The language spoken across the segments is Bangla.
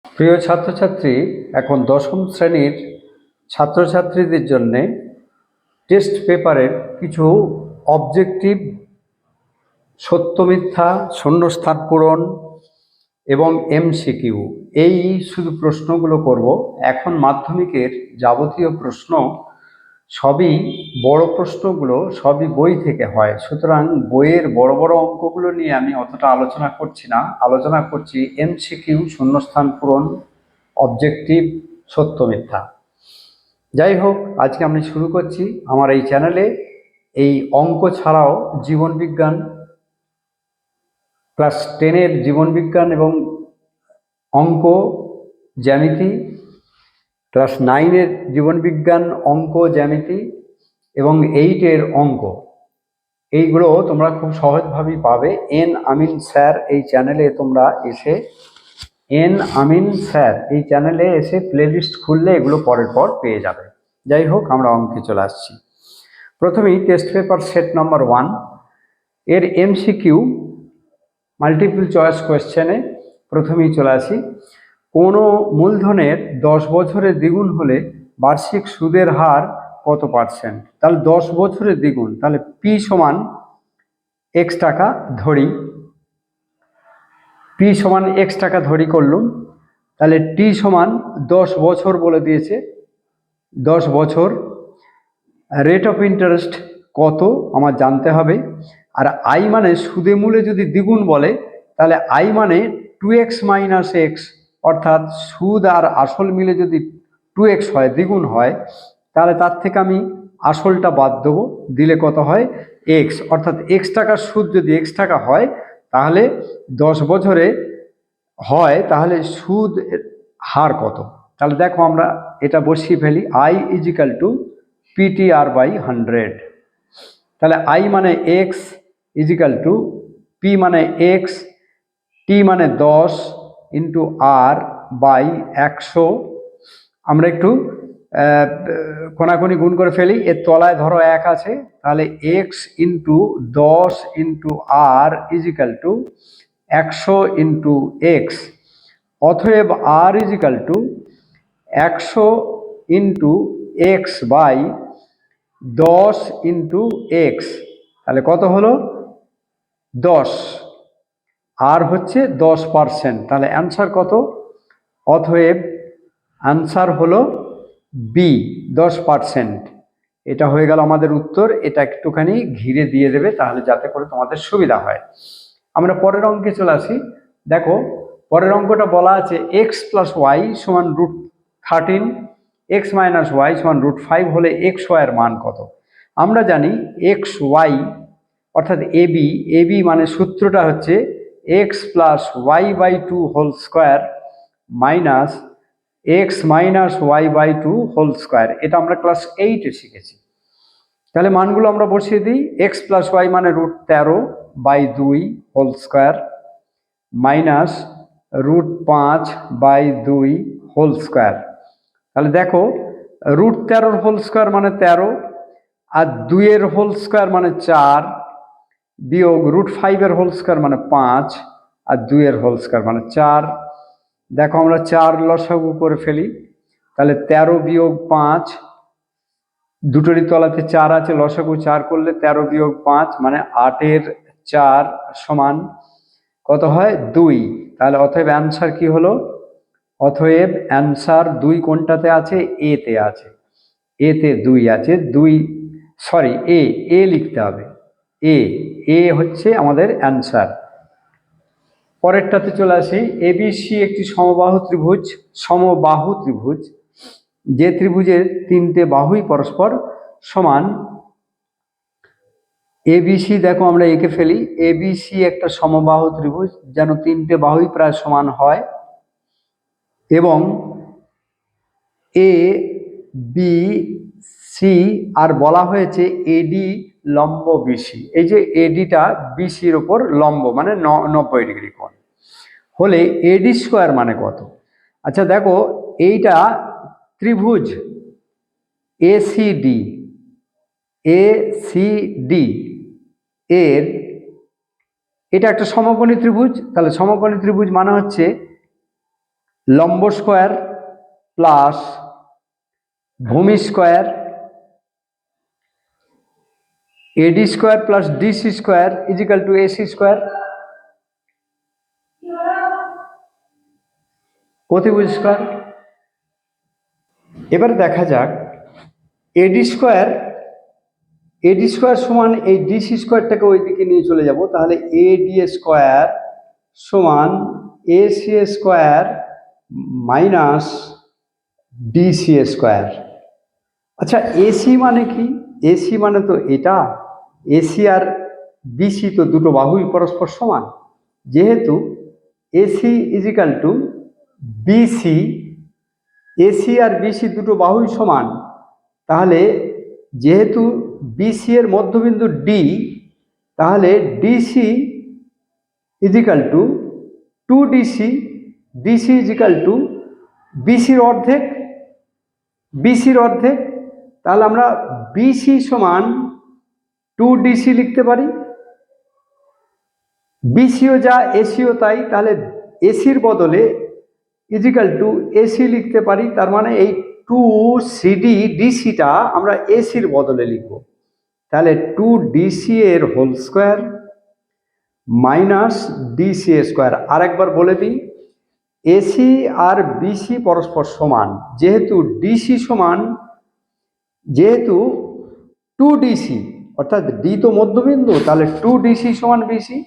প্রিয় ছাত্রছাত্রী, এখন দশম শ্রেণীর ছাত্রছাত্রীদের জন্য টেস্ট পেপারের কিছু অবজেক্টিভ, সত্য মিথ্যা, শূন্যস্থান পূরণ এবং এমসিকিউ, এই শুধু প্রশ্নগুলো করব। এখন মাধ্যমিকের যাবতীয় প্রশ্ন সবই, বড় প্রশ্নগুলো সবই বই থেকে হয়, সুতরাং বইয়ের বড় বড় অঙ্কগুলো নিয়ে আমি অতটা আলোচনা করছি না। আলোচনা করছি এমসিকিউ, শূন্যস্থান পূরণ, অবজেক্টিভ, সত্য মিথ্যা। যাই হোক, আজকে আমি শুরু করছি। আমার এই চ্যানেলে এই অঙ্ক ছাড়াও জীবনবিজ্ঞান, ক্লাস 10-এর জীবনবিজ্ঞান এবং অঙ্ক, জ্যামিতি, ক্লাস 9-এর জীবনবিজ্ঞান, অঙ্ক, জ্যামিতি এবং 8-এর অঙ্ক, এইগুলো তোমরা খুব সহজভাবেই পাবে। এন আমিন স্যার এই চ্যানেলে তোমরা এসে এই চ্যানেলে এসে প্লেলিস্ট খুললে এগুলো পরের পর পেয়ে যাবে। যাই হোক, আমরা অঙ্কে চলে আসছি। প্রথমেই টেস্ট পেপার সেট নাম্বার 1 এর এমসিকিউ মাল্টিপল চয়েস কোয়েশ্চেনে প্রথমেই চলে আসি। কোনো মূলধনের 10 বছরের দ্বিগুণ হলে বার্ষিক সুদের হার কত পার্সেন্ট? তাহলে 10 বছরের দ্বিগুণ, তাহলে পি সমান এক্স টাকা ধরি, পি সমান এক্স টাকা ধরি করলুম। তাহলে টি সমান 10 বছর বলে দিয়েছে, 10 বছর। রেট অফ ইন্টারেস্ট কত আমার জানতে হবে। আর আই মানে সুদে মূলে যদি দ্বিগুণ বলে, তাহলে আই মানে 2x মাইনাস এক্স, অর্থাৎ সুদ আর আসল মিলে যদি 2x হয়, দ্বিগুণ হয়, তাহলে তার থেকে আমি আসলটা বাদ দেবো, দিলে কত হয়? এক্স। অর্থাৎ এক্স টাকার সুদ যদি এক্স টাকা হয়, তাহলে 10 বছরে হয়, তাহলে সুদ হার কত? তাহলে দেখো, আমরা এটা বসিয়ে ফেলি। I equal to PTR by 100। তাহলে আই মানে এক্স ইজিক্যাল টু পি মানে এক্স, টি মানে 10 ইন্টু আর বাই 100। আমরা একটু কোনাকুনি গুণ করে ফেলি। এর তলায় ধরো 1 আছে, তাহলে x into 10 into R equal to 100 into x. অতএব R equal to 100 into x by 10 into x. তাহলে কত হলো? 10। আর হচ্ছে 10%। তাহলে অ্যান্সার কত? অতএব অ্যান্সার হলো বি, 10%। এটা হয়ে গেল আমাদের উত্তর। এটা একটুখানি ঘিরে দিয়ে দেবে, তাহলে যাতে করে তোমাদের সুবিধা হয়। আমরা পরের অঙ্কে চলে আসি। দেখো, পরের অঙ্কটা বলা আছে এক্স প্লাস ওয়াই সমান √13, এক্স মাইনাস ওয়াই সমান √5 হলে এক্স ওয়াইয়ের মান কত? আমরা জানি এক্স ওয়াই অর্থাৎ এবি, এবি মানে সূত্রটা হচ্ছে x plus y by 2 whole square minus x minus y by 2 whole square. এটা আমরা ক্লাস 8-এ শিখেছি। তাহলে মানগুলো আমরা বসিয়ে দিই। এক্স প্লাস ওয়াই মানে √13 by 2 whole square minus √5 by 2 whole square. তাহলে দেখো, √13 হোল স্কোয়ার মানে 13, আর 2-এর হোল স্কোয়ার মানে 4, বিয়োগ √5-এর হোল স্কোয়ার মানে 5, আর 2-এর হোল স্কোয়ার মানে 4। দেখো, আমরা 4 লসাগু করে ফেলি। তাহলে 13 বিয়োগ 5, দুটোরই তলাতে 4 আছে, লসাগু 4 করলে 13 বিয়োগ 5 মানে 8-এর 4 সমান কত হয়? 2। তাহলে অতএব অ্যান্সার কি হলো? অতএব অ্যান্সার 2 কোনটাতে আছে? এতে আছে, এতে 2 আছে। এ লিখতে হবে। এ হচ্ছে আমাদের অ্যান্সার। পরেরটাতে চলে আসি। এবিসি একটি সমবাহু ত্রিভুজ, যে ত্রিভুজের 3টে বাহুই পরস্পর সমান। এবিসি, দেখো আমরা এঁকে ফেলি। এবিসি একটা সমবাহু ত্রিভুজ, যেন 3টে বাহুই প্রায় সমান হয়, এবং এ বি সি আর বলা হয়েছে এডি লম্ব বিসি। এই যে এডিটা বিসির ওপর লম্ব, মানে 90 ডিগ্রি কোণ হলে এডি স্কোয়ার মানে কত? আচ্ছা দেখো, এইটা ত্রিভুজ এসিডি, এসিডি এর, এটা একটা সমকোণী ত্রিভুজ। তাহলে সমকোণী ত্রিভুজ মানে হচ্ছে লম্ব স্কোয়ার প্লাস ভূমি square AD square plus DC square equal to AC square. প্রতিভুজ স্কোয়ার। এবার দেখা যাক এডি স্কোয়ার সমান এই ডিসি স্কোয়ারটাকে ওই দিকে নিয়ে চলে যাব, তাহলে এডি স্কোয়ার সমান AC square minus DC square. আচ্ছা এসি মানে কি? এসি মানে তো এটা, এসি আর বিসি তো দুটো বাহুই পরস্পর সমান, যেহেতু AC equal to BC, AC আর বিসি দুটো বাহুই সমান, তাহলে যেহেতু বিসি এর মধ্যবিন্দু ডি, তাহলে ডিসি ইজিক্যাল টু 2ডিসি, ডিসি ইজিক্যাল টু বিসির অর্ধেক, বিসির অর্ধেক। তাহলে আমরা বিসি সমান 2ডিসি লিখতে পারি, বিসিও যা এসিও তাই, তাহলে এসির বদলে ইজিক্যাল টু এসি লিখতে পারি। তার মানে এই 2সিডি ডিসিটা আমরা এসির বদলে লিখব, তাহলে 2ডিসি এর whole square minus DC square. আরেকবার বলে দিই, এসি আর বিসি পরস্পর সমান, যেহেতু ডিসি সমান, যেহেতু 2ডিসি অর্থাৎ ডি তো মধ্যবিন্দু, তাহলে 2ডিসি সমান বিসি,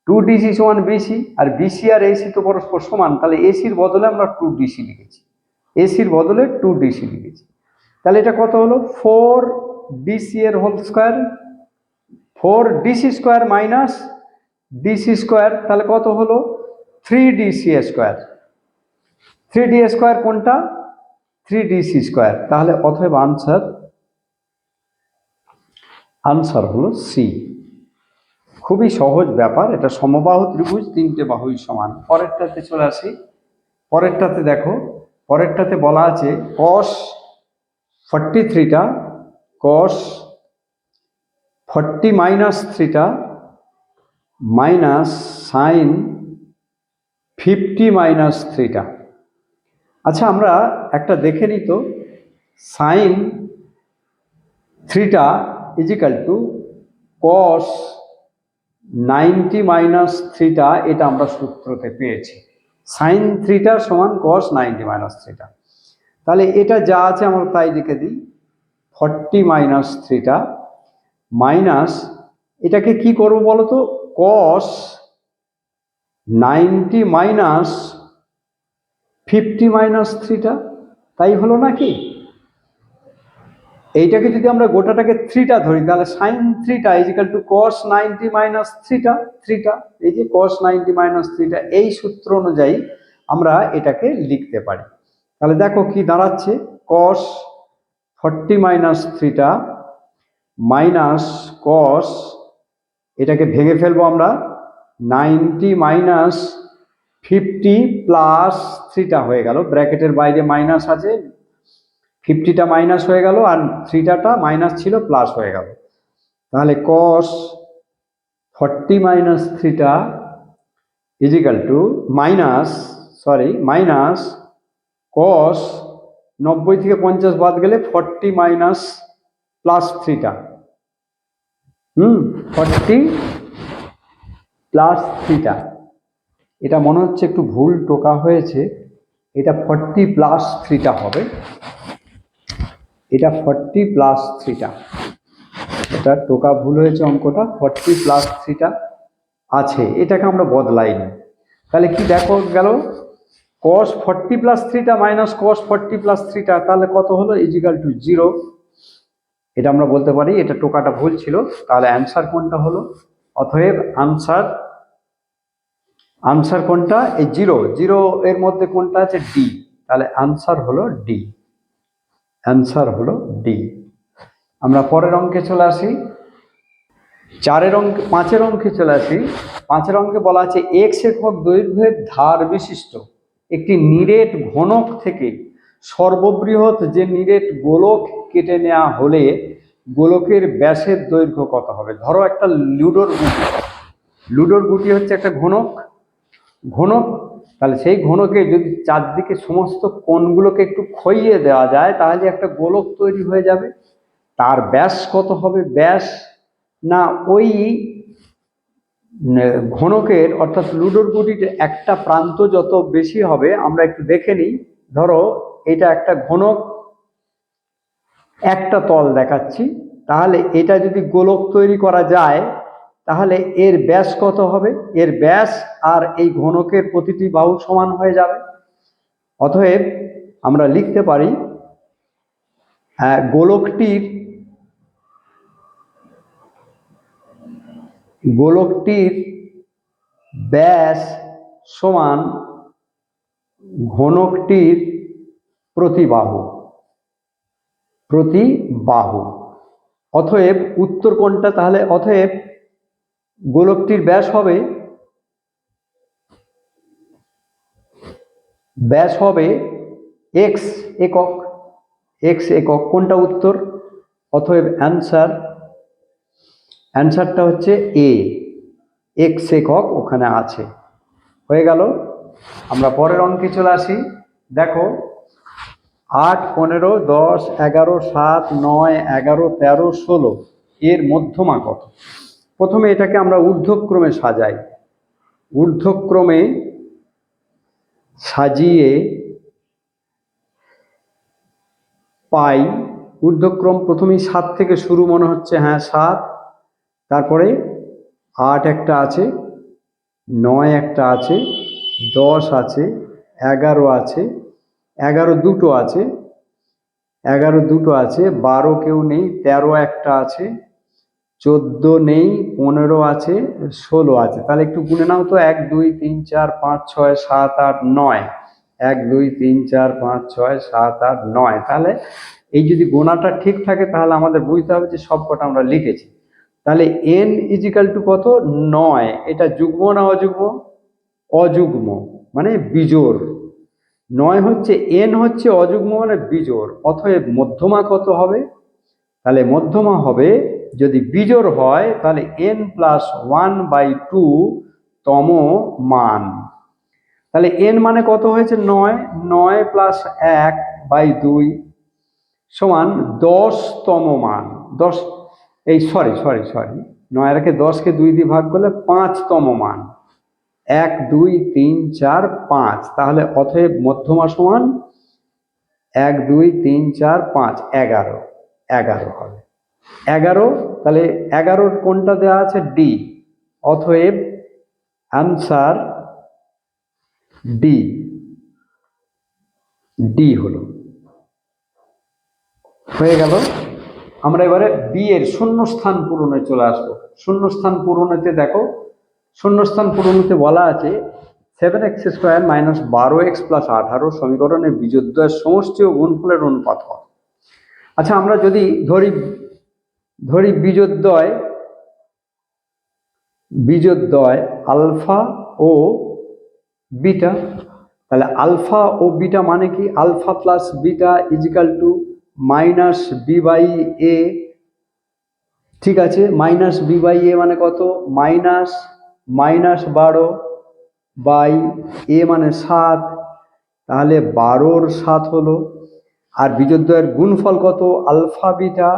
2ডিসি সমান বিসি, আর বিসি আর এসি তো পরস্পর সমান, তাহলে এসির বদলে আমরা 2ডিসি লিখেছি, এসির বদলে 2ডিসি লিখেছি। তাহলে এটা কত হলো? 4ডিসি এর হোল স্কোয়ার, 4ডিসি স্কোয়ার মাইনাস ডিসি স্কোয়ার, তাহলে কত হলো? 3ডিসি স্কোয়ার। 3ডি স্কোয়ার কোনটা? 3ডিসি স্কোয়ার। তাহলে অতএব আনসার হলো সি। খুবই সহজ ব্যাপার, এটা সমবাহু ত্রিভুজ, তিনটে বাহুই সমান। পরেরটাতে চলে আসি। পরেরটাতে দেখো, পরেরটাতে বলা আছে cos 43টা cos 40 মাইনাস 3টা মাইনাস সাইন 50 মাইনাস 3টা। আচ্ছা আমরা একটা দেখে নিই তো, সাইন 3টা ইজিক্যাল টু cos 90 মাইনাস 3টা, এটা আমরা সূত্রতে পেয়েছি। সাইন 3টা সমান cos 90 মাইনাস 3টা। তাহলে এটা যা আছে আমরা তাই লিখে দিই, 40 মাইনাস 3টা মাইনাস, এটাকে কি করবো বলো তো, cos 90 মাইনাস 50 মাইনাস 3টা, তাই হলো নাকি? এইটাকে যদি আমরা গোটাটাকে 3টা ধরি, তাহলে সাইন 3টা ইজিক্যাল টু cos 90 মাইনাস 3টা, এই যে cos 90 মাইনাস 3টা, এই সূত্র অনুযায়ী আমরা এটাকে লিখতে পারি। তাহলে দেখো কি দাঁড়াচ্ছে, cos 40 মাইনাস 3টা মাইনাস cos, এটাকে ভেঙে ফেলবো আমরা, 90 মাইনাস 50 প্লাস 3টা হয়ে গেল, ব্র্যাকেটের বাইরে মাইনাস আছে, 50টা মাইনাস হয়ে গেল, আর 3টা মাইনাস ছিল প্লাস হয়ে গেল। তাহলে cos 40 মাইনাস 3টা ইজিক্যাল টু মাইনাস cos 90 থেকে 50 বাদ গেলে 40 মাইনাস প্লাস 3টা, 40 প্লাস 3টা। এটা মনে হচ্ছে একটু ভুল টোকা হয়েছে, এটা 40 প্লাস 3টা হবে, এটা 40 প্লাস 3টা, এটা টোকা ভুল হয়েছে, অঙ্কটা 40 প্লাস 3টা আছে, এটাকে আমরা বদলাইনি। তাহলে কি দেখো গেল, cos 40 প্লাস 3টা মাইনাস cos 40 প্লাস 3টা, তাহলে কত হলো? Equal to 0। এটা আমরা বলতে পারি এটা টোকাটা ভুল ছিল। তাহলে অ্যান্সার কোনটা হলো? অতএব আনসার কোনটা? এই 0 এর মধ্যে কোনটা আছে? ডি। তাহলে আনসার হলো ডি, অ্যান্সার হলো ডি। আমরা পরের অঙ্কে চলে আসি। 5 অঙ্কে চলে আসি। 5 অঙ্কে বলা আছে x একক দৈর্ঘ্যের ধার বিশিষ্ট একটি নিরেট ঘনক থেকে সর্ববৃহৎ যে নিরেট গোলক কেটে নেওয়া হলে গোলকের ব্যাসের দৈর্ঘ্য কত হবে? ধরো একটা লুডোর গুটি হচ্ছে একটা ঘনক, তাহলে সেই ঘনকে যদি চারদিকে সমস্ত কোণগুলোকে একটু ক্ষইয়ে দেওয়া যায় তাহলে একটা গোলক তৈরি হয়ে যাবে। তার ব্যাস কত হবে? ব্যাস না ওই ঘনকের অর্থাৎ লুডোর গুটির একটা প্রান্ত যত বেশি হবে, আমরা একটু দেখে নিই। ধরো এটা একটা ঘনক, একটা তল দেখাচ্ছি, তাহলে এটা যদি গোলক তৈরি করা যায় তাহলে এর ব্যাস কত হবে? এর ব্যাস আর এই ঘনকের প্রতিটি বাহু সমান হয়ে যাবে। অতএব আমরা লিখতে পারি গোলকটির ব্যাস সমান ঘনকটির প্রতি বাহু। অতএব উত্তর কোনটা? তাহলে অতএব গোলকটির ব্যাস হবে x একক। কোনটা উত্তর? অতএব অ্যান্সারটা হচ্ছে এ, x একক ওখানে আছে। হয়ে গেল। আমরা পরের অঙ্কে চলে আসি। দেখো 8, 15, 10, 11, 7, 9, 11, 13, 16 এর মধ্যমা কত? প্রথমে এটাকে আমরা ঊর্ধ্বক্রমে সাজাই। ঊর্ধ্বক্রমে সাজিয়ে পাই ঊর্ধ্বক্রম প্রথমেই 7 থেকে শুরু মনে হচ্ছে, হ্যাঁ 7, তারপরে 8 একটা আছে, 9 একটা আছে, 10 আছে, 11 আছে, 11 দুটো আছে, 12 কেউ নেই, 13 একটা আছে, 14 নেই, 15 আছে, 16 আছে। তাহলে একটু গুনে নাও তো, 1 2 3 4 5 6 7 8 9, 1 2 3 4 5 6 7 8 9। তাহলে এই যদি গোনাটা ঠিক থাকে তাহলে আমাদের বুঝতে হবে যে সব কটা আমরা লিখেছি। তাহলে n ইজিক্যাল টু কত? 9। এটা যুগ্ম না অযুগ্ম? অযুগ্ম, মানে বিজোড়। 9 হচ্ছে, n হচ্ছে অযুগ্ম মানে বিজোড়। অতএব মধ্যমা কত হবে? তাহলে মধ্যমা হবে, যদি বিজোড় হয় তাহলে n প্লাস 1/2 তম মান। তাহলে n মানে কত হয়েছে? 9। 9 প্লাস 1/2 সমান 10তম মান। 10 এই সরি 9 10কে 2 দিয়ে ভাগ করলে 5তম মান। 1 2 3 4 5। তাহলে অতএব মধ্যমা সমান 1 2 3 4 5 11 হবে। 11। তাহলে 11 কোনটা দেওয়া আছে? ডি। অতএব আনসার ডি হলো। হয়ে গেল। আমরা এবারে বি এর শূন্যস্থান পূরণে চলে আসবো। শূন্যস্থান পূরণেতে দেখো, শূন্যস্থান পূরণেতে বলা আছে 7x² - 12x + 18 সমীকরণের বিজোড়দ্বয়ের সমষ্টি ও গুণফলের অনুপাত কত? আচ্ছা, আমরা যদি ধরি বিজোড়দ্বয় আলফা ও বিটা। তাহলে আলফা ও বিটা মানে কি? Alpha plus beta equal to -b/a। ঠিক আছে, -b/a মানে কত? -12/a মানে 7। তাহলে 12 × 7 হলো। আর বিজোড়দ্বয়ের গুণফল কত? Alpha beta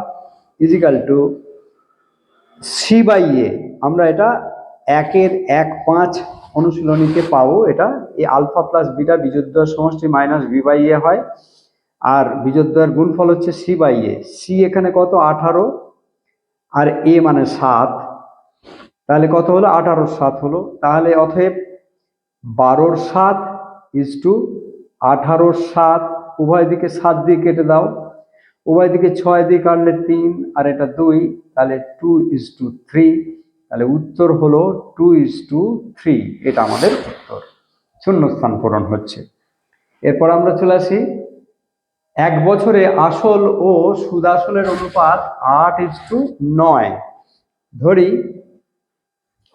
equal to c/a। আমরা এটা 1-1-5 অনুশীলনীতে পাবো। এটা এই আলফা প্লাস বিটা বিজোড়দ্বয়ের সমষ্টি -b/a হয়, আর বিজোড়দ্বয়ের গুণফল হচ্ছে c/a। c এখানে কত? 18, আর a মানে 7। তাহলে কত হলো? 18 × 7 হলো। তাহলে অতএব 12 × 7 = 18 × 7। উভয় দিকে 7 দিয়ে কেটে দাও, উভয় দিকে 6 দিয়ে কাটলে 3, আর এটা 2, তাহলে 2:3। তাহলে উত্তর হলো 2:3। এটা আমাদের উত্তর। শূন্যস্থান পূরণ হচ্ছে। এরপর আমরা চলে আসি, 1 বছরে আসল ও সুদাসলের অনুপাত 8:9 ধরি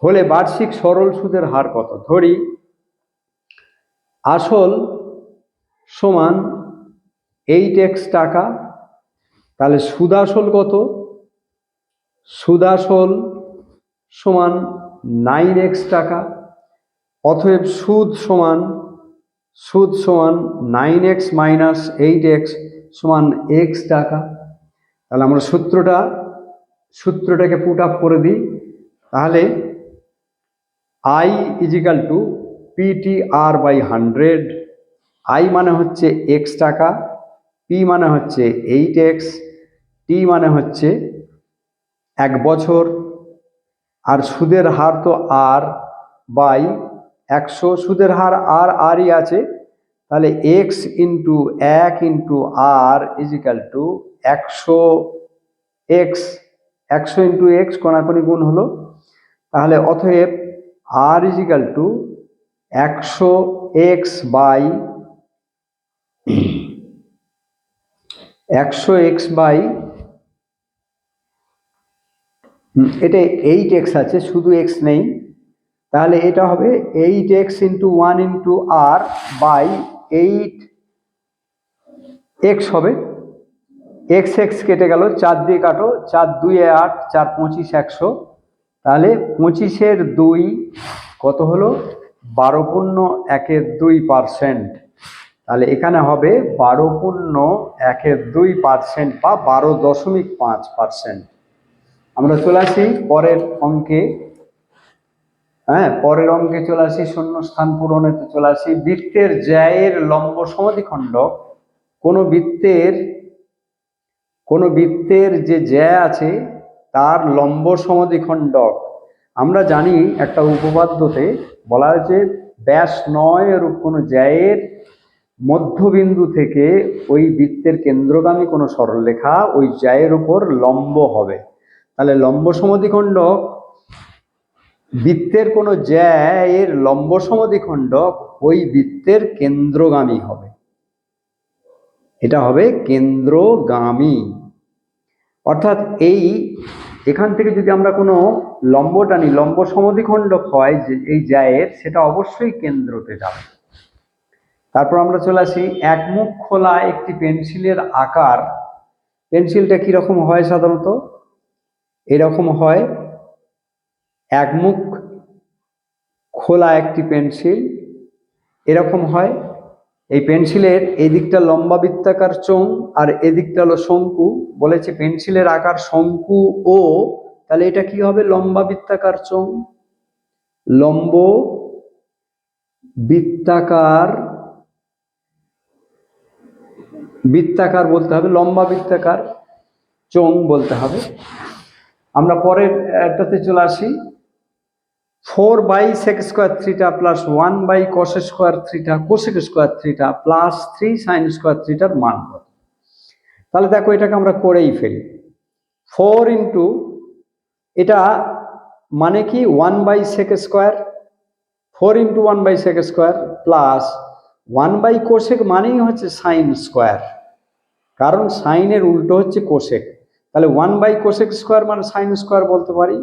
হলে বার্ষিক সরল সুদের হার কত? ধরি আসল সমান 8x টাকা। তাহলে সুদাসল কত? সুদাসল সমান 9x টাকা। অতএব সুদ সমান সুদ সমান 9x মাইনাস 8x সমান x টাকা। তাহলে আমরা সূত্রটাকে পুট আপ করে দিই। তাহলে I equal to PTR by 100। I মানে হচ্ছে x টাকা, P মানে হচ্ছে 8x, T মানে হচ্ছে 1 বছর, আর সুদের হার তো R বাই 100, সুদের হার আরই আছে। তাহলে x into 1 into R is equal two 100x, 100 into x কোনাকুনি গুণ হলো। তাহলে অতএব R is equal two 100x by 100x by এটা 8x আছে, শুধু x নেই। তাহলে এটা হবে 8x into 1 into R by 8x হবে। x কেটে গেল, 4 দিয়ে কাটো, 4 2 8, 4 25 100। তাহলে 25-এর 2 কত হলো? 12.12%। তাহলে এখানে হবে 12.12% বা 12.5%। আমরা চলে আসি পরের অঙ্কে। পরের অঙ্কে চলে আসি, শূন্যস্থান পূরণেতে চলে আসি। বৃত্তের জ্যায়ের লম্ব সমদ্বিখণ্ডক, কোনো বৃত্তের যে জ্যা আছে তার লম্ব সমদ্বিখণ্ডক। আমরা জানি একটা উপপাদ্যতে বলা হয়েছে ব্যাস 9 এরূপ কোনো জ্যায়ের মধ্যবিন্দু থেকে ওই বৃত্তের কেন্দ্রগামী কোনো সরলরেখা ওই জ্যায়ের উপর লম্ব হবে। তাহলে লম্ব সমদ্বিখণ্ডক, বৃত্তের কোনো জ্যায়ের লম্ব সমদ্বিখণ্ডক ওই বৃত্তের কেন্দ্রগামী হবে, এটা হবে কেন্দ্রগামী। অর্থাৎ এখান থেকে যদি আমরা কোনো লম্ব টানি, লম্ব সমদ্বিখণ্ডক হয় যে এই জ্যায়ের, সেটা অবশ্যই কেন্দ্রতে যাবে। তারপর আমরা চলে আসি একমুখ খোলা একটি পেন্সিলের আকার। পেন্সিলটা কিরকম হয়? সাধারণত এরকম হয়। একমুখ খোলা একটি পেন্সিল এরকম হয়। এই পেন্সিলের এই দিকটা লম্বা বৃত্তাকার চোঙ আর এদিকটা হলো শঙ্কু। বলেছে পেন্সিলের আকার শঙ্কু ও, তাহলে এটা কি হবে? লম্বা বৃত্তাকার চোঙ। লম্ব বৃত্তাকার বলতে হবে, লম্বা বৃত্তাকার চোঙ বলতে হবে। আমরা পরের একটাতে চলে আসি। 4/sec² theta plus 1/cos² theta cosec² theta plus 3sin² থিটার মান কত? তাহলে দেখো এটাকে আমরা করেই ফেলি। 4 ইন্টু এটা মানে কি 1/sec², 4 into 1/sec² plus 1/cosec মানেই হচ্ছে sin², কারণ সাইনের উল্টো হচ্ছে কোসেক। তাহলে 1/cosec² মানে sin² বলতে পারি,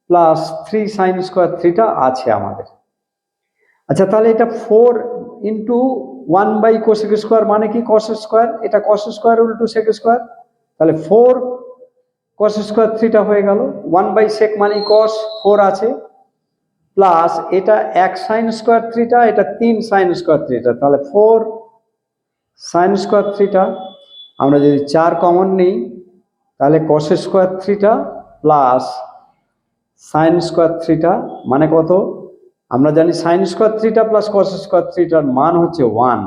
প্লাস 3sin² থিটা আছে আমাদের। আচ্ছা, তাহলে এটা 4 ইন্টু 1/cosec² মানে কি cos², এটা cos² উল্টো sec²। তাহলে 4 cos² থিটা হয়ে গেল। 1/sec মানে cos, 4 আছে, প্লাস এটা 1 sin² থিটা, এটা 3 sin² থিটা, তাহলে 4 sin² থিটা। আমরা যদি 4 কমন নিই তাহলে cos² theta plus sin² theta মানে কত? আমরা জানি sin² থিটা প্লাস cos² থিটার মান হচ্ছে 1।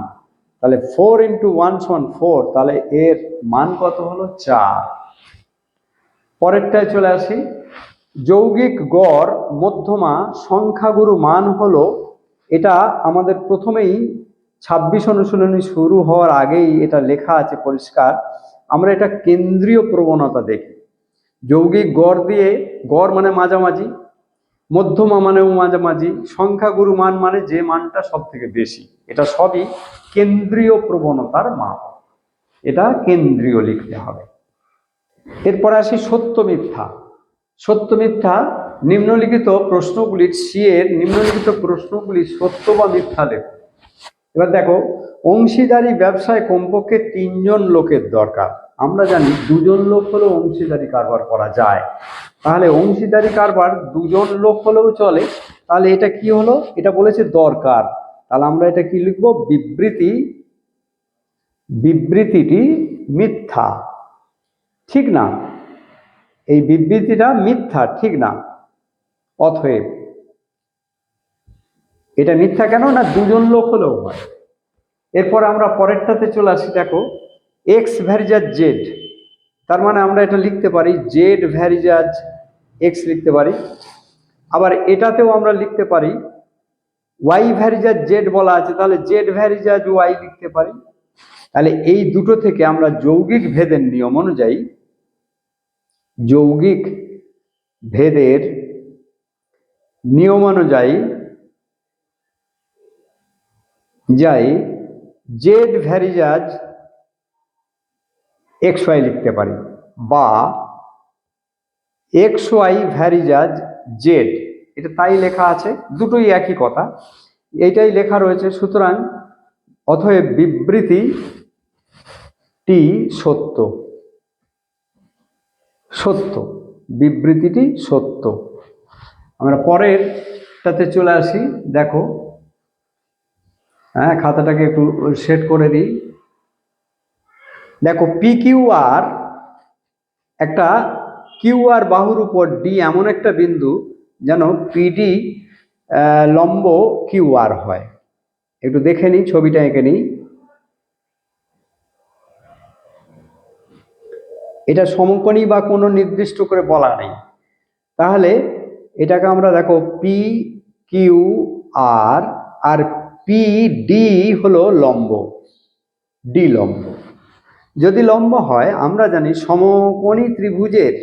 তাহলে 4 ইন্টু 1 সমান 4, তাহলে এর মান কত হলো? 4। পরেরটায় চলে আসি। যৌগিক গড় মধ্যমা সংখ্যাগুরু মান হলো, এটা আমাদের প্রথমেই 26 অনুশীলনী শুরু হওয়ার আগেই এটা লেখা আছে পরিষ্কার। আমরা এটা কেন্দ্রীয় প্রবণতা দেখি। যৌগিক গড় দিয়ে, গড় মানে মাঝামাঝি, মধ্যমা মানেও মাঝামাঝি, সংখ্যাগুরু মান মানে যে মানটা সব থেকে বেশি, এটা সবই কেন্দ্রীয় প্রবণতার মাপ। এটা কেন্দ্রীয় লিখতে হবে। এরপরে আসি সত্য মিথ্যা। সত্য মিথ্যা নিম্নলিখিত প্রশ্নগুলির নিম্নলিখিত প্রশ্নগুলি সত্য বা মিথ্যা লেখো। এবার দেখো, অংশীদারি ব্যবসায় কমপক্ষে 3 জন লোকের দরকার। আমরা জানি 2 জন লোক হলেও অংশীদারি কারবার করা যায়। তাহলে অংশীদারি কারবার 2 জন লোক হলেও চলে। তাহলে এটা কি হলো? এটা বলেছে দরকার। তাহলে আমরা এটা কি লিখব? বিবৃতিটি মিথ্যা, ঠিক না? এই বিবৃতিটা মিথ্যা, ঠিক না? অতএব এটা মিথ্যা কেন না? দুজন লোক হলেও হয়। এরপর আমরা পরেরটাতে চলে আসি। দেখো, এক্স ভ্যারিজাজ জেড, তার মানে আমরা এটা লিখতে পারি জেড ভ্যারিজাজ এক্স লিখতে পারি। আবার এটাতেও আমরা লিখতে পারি ওয়াই ভ্যারিজাজ জেড বলা আছে, তাহলে জেড ভ্যারিজাজ ওয়াই লিখতে পারি। তাহলে এই দুটো থেকে আমরা যৌগিক ভেদের নিয়ম অনুযায়ী, যৌগিক ভেদের নিয়ম অনুযায়ী জেড ভ্যারিজাজ এক্স ওয়াই লিখতে পারি, বা এক্স ওয়াই ভ্যারিজাজ জেড, এটা তাই লেখা আছে, দুটোই একই কথা, এইটাই লেখা রয়েছে। সুতরাং অতএব বিবৃতিটি সত্য, সত্য, বিবৃতিটি সত্য। আমরা পরেরটাতে চলে আসি। দেখো, হ্যাঁ, খাতাটাকে একটু সেট করে দিই। দেখো, পি কিউ আর, একটা কিউ আর বাহুর উপর ডি এমন একটা বিন্দু যেন পিডি লম্ব কিউ আর হয়। একটু দেখে নিই, ছবিটা এঁকে নিই। এটা সমকোণী বা কোনো নির্দিষ্ট করে বলা নেই, তাহলে এটাকে আমরা দেখো পি কিউ আর আর পি ডি হলো লম্ব, ডি লম্ব। যদি লম্ব হয়, আমরা জানি সমকোণী ত্রিভুজের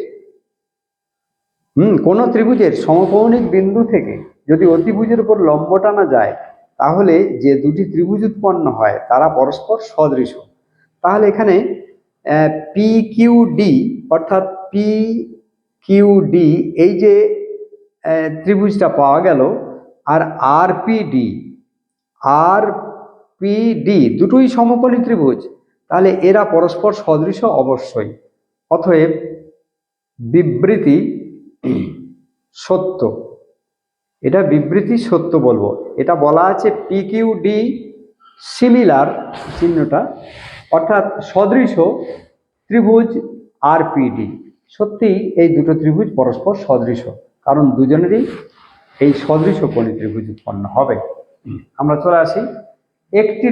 কোন ত্রিভুজের সমকৌণিক বিন্দু থেকে যদি অতিভুজের উপর লম্ব টানা যায়, তাহলে যে দুটি ত্রিভুজ উৎপন্ন হয় তারা পরস্পর সদৃশ। তাহলে এখানে পি কিউ ডি, অর্থাৎ পি কিউ ডি, এই যে ত্রিভুজটা পাওয়া গেল, আর আর পি ডি দুটোই সমকোণী ত্রিভুজ, তাহলে এরা পরস্পর সদৃশ অবশ্যই। অতএব বিবৃতি সত্য, এটা বিবৃতি সত্য বলবো। এটা বলা আছে পি কিউ ডি সিমিলার, চিহ্নটা অর্থাৎ সদৃশ ত্রিভুজ আর পি ডি। সত্যি এই দুটো ত্রিভুজ পরস্পর সদৃশ, কারণ দুজনেরই এই সদৃশ কোণী ত্রিভুজ উৎপন্ন হবে। আমরা চলে আসি, একটি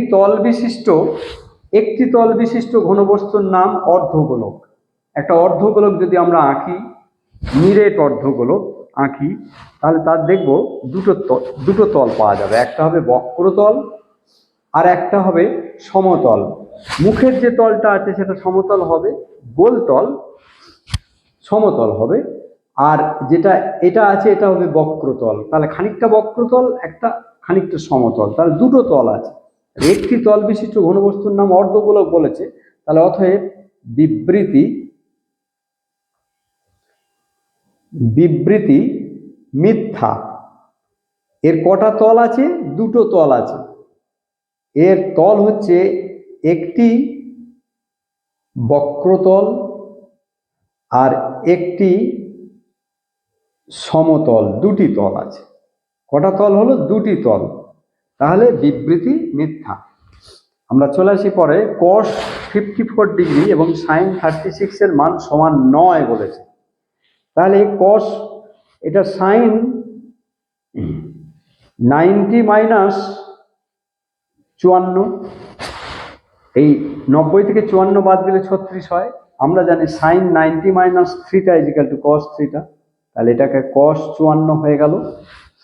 তল বিশিষ্ট ঘনবস্তুর নাম অর্ধগোলক। একটা অর্ধগোলক যদি আমরা আঁকি, নিরেট অর্ধগোলক আঁকি, তাহলে তার দেখব দুটো তল পাওয়া যাবে। একটা হবে বক্রতল আর একটা হবে সমতল। মুখের যে তলটা আছে সেটা সমতল হবে, গোল তল সমতল হবে, আর যেটা এটা আছে এটা হবে বক্রতল। তাহলে খানিকটা বক্রতল, একটা খানিকটা সমতল, তাহলে দুটো তল আছে। একটি তল বিশিষ্ট ঘনবস্তুর নাম অর্ধগোলক বলেছে, তাহলে অতএব বিবৃতি মিথ্যা। এর কটা তল আছে? দুটো তল আছে। এর তল হচ্ছে একটি বক্রতল আর একটি সমতল, দুটি তল আছে। কটা তল হলো? দুটি তল, তাহলে বিবৃতি মিথ্যা। আমরা চলে আসি পরে, cos 54 ডিগ্রি এবং sin 36 এর মান সমান 9 বলেছে। তাহলে cos, এটা sin 90 মাইনাস 54, এই 90 থেকে 54 বাদ দিলে 36 হয়। আমরা জানি sin 90 মাইনাস থ্রিটা ইজিক্যাল টু cos থ্রিটা, তাহলে এটাকে cos 54 হয়ে গেল।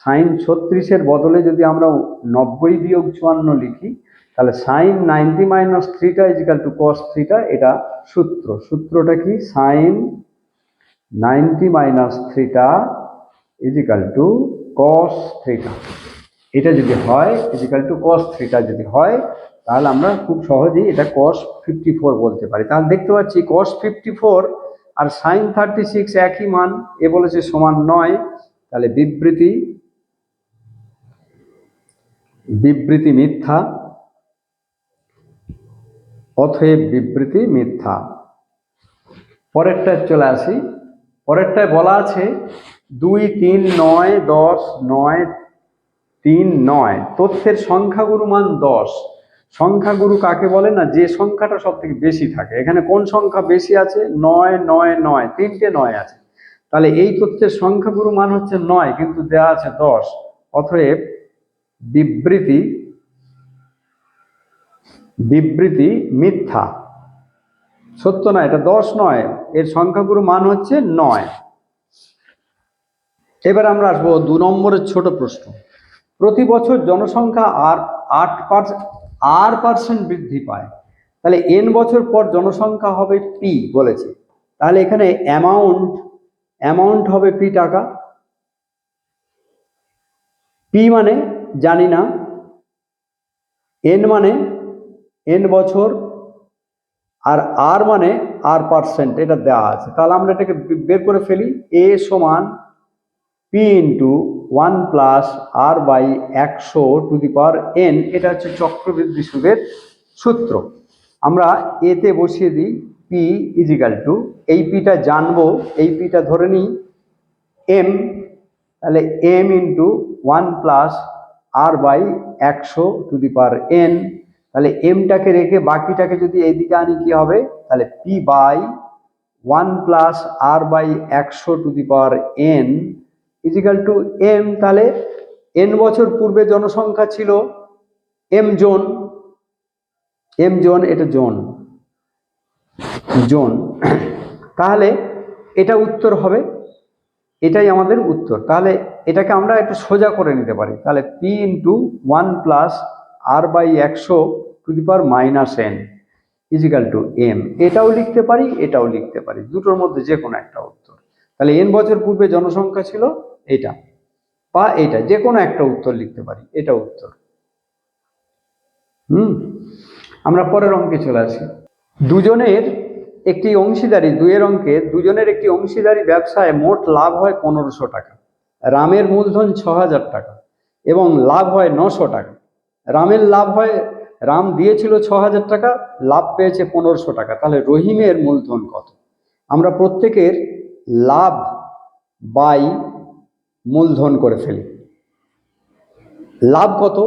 sin 36-এর বদলে যদি আমরা 90 বিয়োগ 54 লিখি, তাহলে sin 90 মাইনাস থ্রিটা ইজিক্যাল টু cos থ্রিটা, এটা সূত্রটা কি? sin 90 মাইনাস থ্রিটা ইজিক্যাল টু cos থ্রিটা। এটা যদি হয় ইজিক্যাল টু cos থ্রিটা যদি হয়, তাহলে আমরা খুব সহজেই এটা cos 54 বলতে পারি। তাহলে দেখতে পাচ্ছি cos 54 আর sin 36 একই মান, এ বলেছে সমান 9, তাহলে বিবৃতি মিথ্যা, অতএব বিবৃতি মিথ্যা। পরেরটায় চলে আসি। পরেরটায় বলা আছে 2, 3, 9, 10, 9, 3, 9। তথ্যের সংখ্যাগুরু মান 10। সংখ্যাগুরু কাকে বলে না, যে সংখ্যাটা সব থেকে বেশি থাকে। এখানে কোন সংখ্যা বেশি আছে? 9, 9, 9, তিনটে 9 আছে। তাহলে এই তথ্যের সংখ্যাগুরু মান হচ্ছে 9, কিন্তু দেওয়া আছে 10। অতএব বিবৃতি মিথ্যা, সত্য নয়। এটা 10 নয়, এর সংখ্যাগুরু মান হচ্ছে 9। এবার আমরা আসবো 2 নম্বরের ছোট প্রশ্ন। প্রতি বছর জনসংখ্যা R% বৃদ্ধি পায়, তাহলে n বছর পর জনসংখ্যা হবে p বলেছে। তাহলে এখানে অ্যামাউন্ট হবে p টাকা। p মানে জানি না, n মানে n বছর, আর r মানে R%, এটা দেওয়া আছে। তাহলে আমরা এটাকে বের করে ফেলি। a সমান p into 1 plus r by 100 n, এটা হচ্ছে চক্রবৃদ্ধি সুদের সূত্র। আমরা এতে বসিয়ে দিই p ইজিক্যাল টু, এই পিটা জানবো, এই পিটা ধরে নিই m, তাহলে m into 1 plus r by 100n। তাহলে mটাকে রেখে বাকিটাকে যদি এইদিকে আনি কি হবে? তাহলে p by 1 plus r by 100n equal to m। তাহলে n বছর পূর্বে জনসংখ্যা ছিল m জন, এটা জন। তাহলে এটা উত্তর হবে, এটাই আমাদের উত্তর। তাহলে এটাকে আমরা একটু সোজা করে নিতে পারি। তাহলে p into 1 plus r by 100n equal to m। এটাও লিখতে পারি, এটাও লিখতে পারি, দুটোর মধ্যে যে কোনো একটা উত্তর। তাহলে n বছর পূর্বে জনসংখ্যা ছিল এটা, বা এটা, যে কোনো একটা উত্তর লিখতে পারি, এটা উত্তর। আমরা পরের অঙ্কে চলে আসি। দুজনের একটি অংশীদারি, দুইয়ের অঙ্কে দুজনের একটি অংশীদারি ব্যবসায় মোট লাভ হয় 1500 টাকা। রামের মূলধন 6000 টাকা এবং লাভ হয় 900 টাকা। রামের লাভ হয়, রাম দিয়েছিল 6000 টাকা, লাভ পেয়েছে 1500 টাকা। তাহলে রহিমের মূলধন কত? আমরা প্রত্যেকের লাভ বাই মূলধন করে ফেলি। লাভ কত?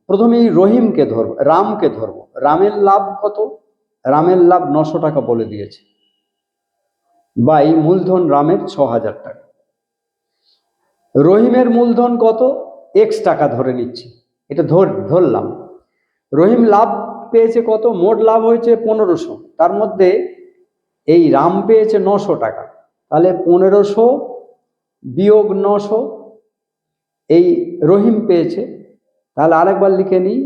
প্রথমেই রহিমকে ধরব, রামকে ধরব। রামের লাভ কত? রামের লাভ 900 টাকা বলে দিয়েছে, বাই মূলধন রামের 6000 টাকা। রহিমের মূলধন কত? x টাকা ধরে নিচ্ছি, এটা ধরলাম। রহিম লাভ পেয়েছে কত? মোট লাভ হয়েছে 1500, তার মধ্যে এই রাম পেয়েছে 900 টাকা। তাহলে 1500 বিয়োগ 900 এই রহিম পেয়েছে। তাহলে আরেকবার লিখে নিই,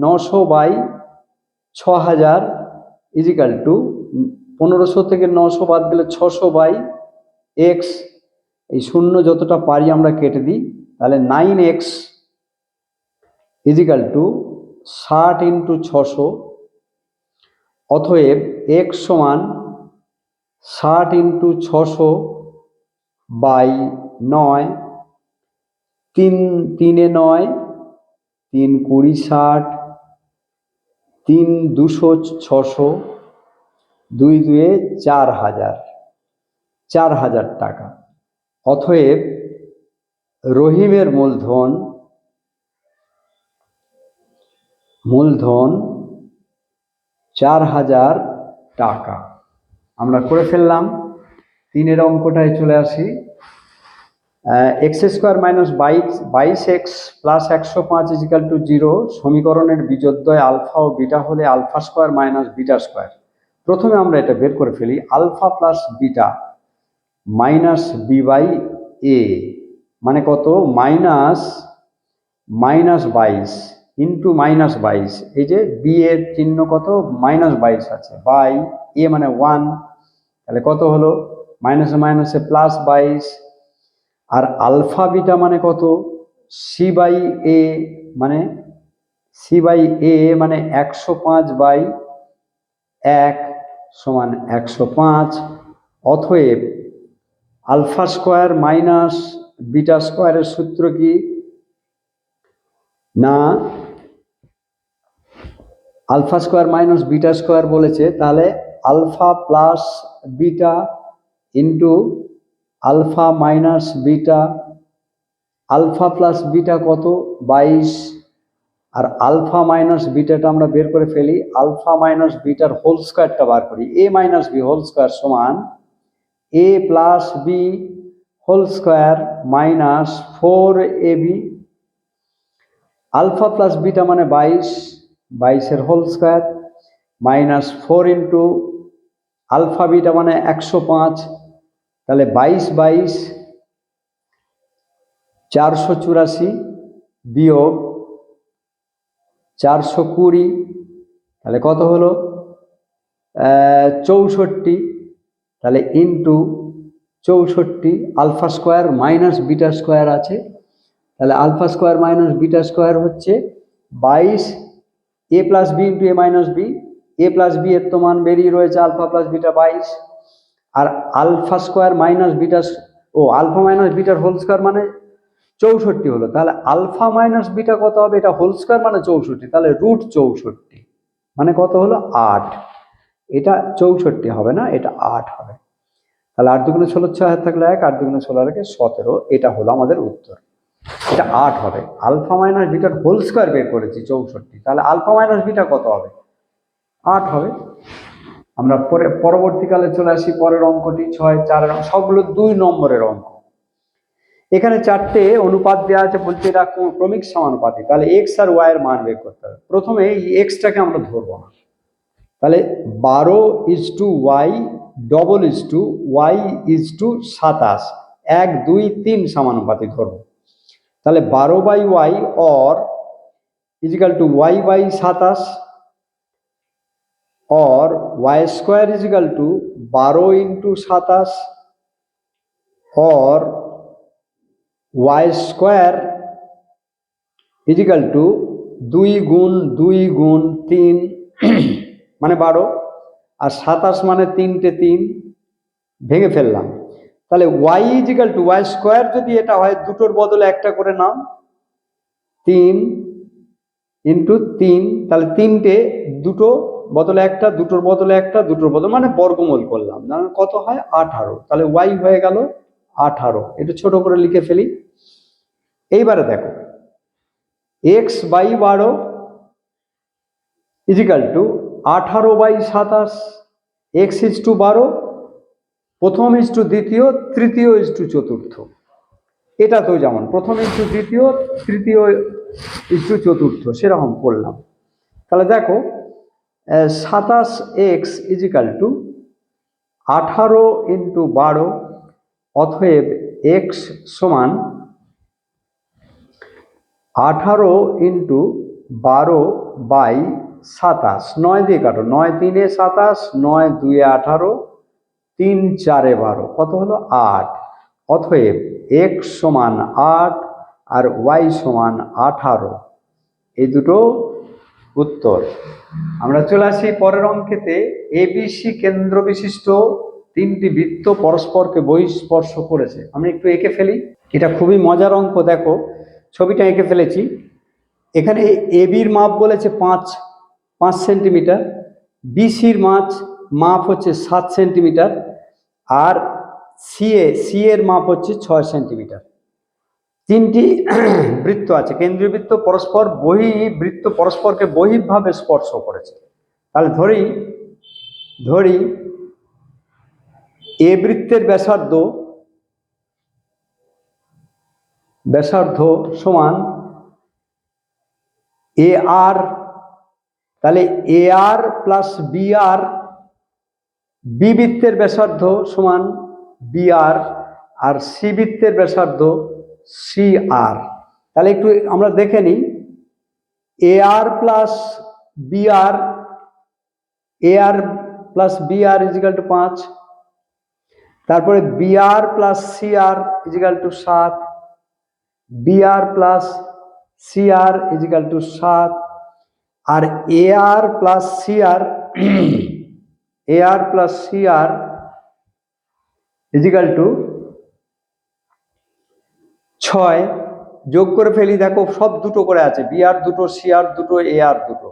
900 বাই 6000 ইজিক্যাল টু 1500 থেকে 900 বাদ গেলে 600 বাই x, এই শূন্য যতটা পারি আমরা কেটে দিই। তাহলে 9x ইজিক্যাল টু 60 ইন্টু 600। অতএব x সমান 60 ইন্টু 600 বাই 9, 3 3 9, 3 20 60, 3 200 600, 2 2 4000 টাকা। অতএব রহিমের মূলধন 4000 টাকা। আমরা করে ফেললাম। 3 অঙ্কটায় চলে আসি। x² minus 22x plus 105 is equal to 0 সমীকরণের বিজোড়দ্বয় আলফা ও বিটা হলে alpha square minus beta square. প্রথমে আমরা এটা বের করে ফেলি। Alpha plus beta minus B by A মানে কত? মাইনাস 22 ইন্টু -22, এই যে বি এর চিহ্ন কত? -22 আছে, বাই এ মানে 1, তাহলে কত হলো? মাইনাসে মাইনাসে প্লাস 22। আর আলফা বিটা মানে কত? সি বাই এ মানে 105/1 সমান 105। অতএব আলফা স্কোয়ার মাইনাস বিটা স্কোয়ারের সূত্র কি? না, alpha square minus beta square বলেছে, তাহলে alpha plus beta into alpha minus beta alpha plus beta কত 22, আর আলফা মাইনাস বিটাটা আমরা বের করে ফেলি, আলফা মাইনাস বিটার হোল স্কোয়ারটা বার করি, A minus B whole square সমান A plus B whole square minus 4ab। Alpha plus beta মানে 22, 22-এর whole square minus 4 into alpha beta মানে 105, তাহলে 22 22 484 বিয়োগ 420, তাহলে কত হলো 64, তাহলে into 64 alpha square minus beta square আছে, তাহলে alpha square minus beta square হচ্ছে 22 A plus B into A minus B, A plus B এর তো মান বেরিয়ে রয়েছে আলফা প্লাস বিটা 22, আর alpha square minus beta alpha minus বিটার হোল স্কোয়ার মানে 64 হলো, তাহলে আলফা মাইনাস বিটা কত হবে, এটা হোল স্কোয়ার মানে 64, তাহলে রুট 64 মানে কত হলো 8, এটা 64 হবে না, এটা 8 হবে। তাহলে 8 দুগুণে 16 6 হাতে থাকলে 1, 8 দুগুণে 16 রেখে 17, এটা হলো আমাদের উত্তর, এটা 8 হবে। আলফা মাইনাস বিটার হোল স্কোয়ার বের করেছি 64, তাহলে আলফা মাইনাস বিটা কত হবে 8 হবে। আমরা পরবর্তীকালে চলে আসি পরের অঙ্কটি 6 4 সবগুলো 2 নম্বরের অঙ্ক। এখানে 4টে অনুপাত দেওয়া আছে, বলছে এটা ক্রমিক সমানুপাতিক, তাহলে এক্স আর ওয়াই এর মান বের করতে হবে। প্রথমে এই এক্সটাকে আমরা ধরবো না, তাহলে 12:y double is to y is to 27, 1 2 3 সমানুপাতিক ধরবো। তাহলে 12/y और इजिकल टू y/27 और y square equal to 12 into 27 और वाई स्क्वायर इजिकल टू 2 गुण 3 মানে 12, আর 27 মানে 3টে 3 ভেঙে ফেললাম। তাহলে y equal to y square যদি এটা হয় দুটোর বদলে একটা করে নাও, 3 ইন্টু 3, তাহলে 3টে দুটো বদলে একটা, দুটোর বদলে একটা, দুটোর বদলে মানে বর্গমূল করলাম, কত হয় 18, তাহলে y হয়ে গেল 18, একটু ছোট করে লিখে ফেলি। এইবারে দেখো x/12 equal to 18/27, x is to 12, প্রথম ইজ টু দ্বিতীয়, তৃতীয় ইজ টু চতুর্থ, এটা তো যেমন প্রথম ইজ টু দ্বিতীয়, তৃতীয় ইজ টু চতুর্থ সেরকম করলাম। তাহলে দেখো 27x ইজিক্যাল টু 18 ইন্টু 12, অতএব এক্স সমান 18 ইন্টু 12/27, 9 দিয়ে কাটো, 9 3 27, 9 2 18, 3 4 12, কত হলো 8, অতএব এক্স সমান 8 আর ওয়াই সমান 18, এই দুটো উত্তর। আমরা চলে আসি পরের অঙ্কেতে, এবিসি কেন্দ্র বিশিষ্ট 3টি বৃত্ত পরস্পরকে বহিঃস্পর্শ করেছে। আমি একটু এঁকে ফেলি, এটা খুবই মজার অঙ্ক। দেখো ছবিটা এঁকে ফেলেছি, এখানে এবির মাপ বলেছে 5 সেন্টিমিটার, বিসির মাপ হচ্ছে 7 সেন্টিমিটার, আর সি এর মাপ হচ্ছে 6 সেন্টিমিটার। 3টি বৃত্ত আছে, কেন্দ্রীয় বৃত্ত পরস্পরকে বহিঃভাবে স্পর্শ করেছে। তাহলে ধরি এ বৃত্তের ব্যাসার্ধ সমান এ আর, তাহলে এ আর প্লাস বি আর, বি বৃত্তের ব্যাসার্ধ সমান বি আর সি বৃত্তের ব্যাসার্ধ সি আর। তাহলে একটু আমরা দেখে নিই, এ আর প্লাস বি আর, এ আর প্লাস বি আর ইজিক্যাল টু 5, তারপরে বি আর প্লাস সি আর ইজিক্যাল টু 7, বি আর প্লাস সি আর ইজিক্যাল টু 7, আর এ আর প্লাস সি আর ইজিক্যাল টু 6, যোগ করে ফেলি। দেখো সব দুটো করে আছে, বি আর দুটো, সি আর দুটো, এ আর দুটো,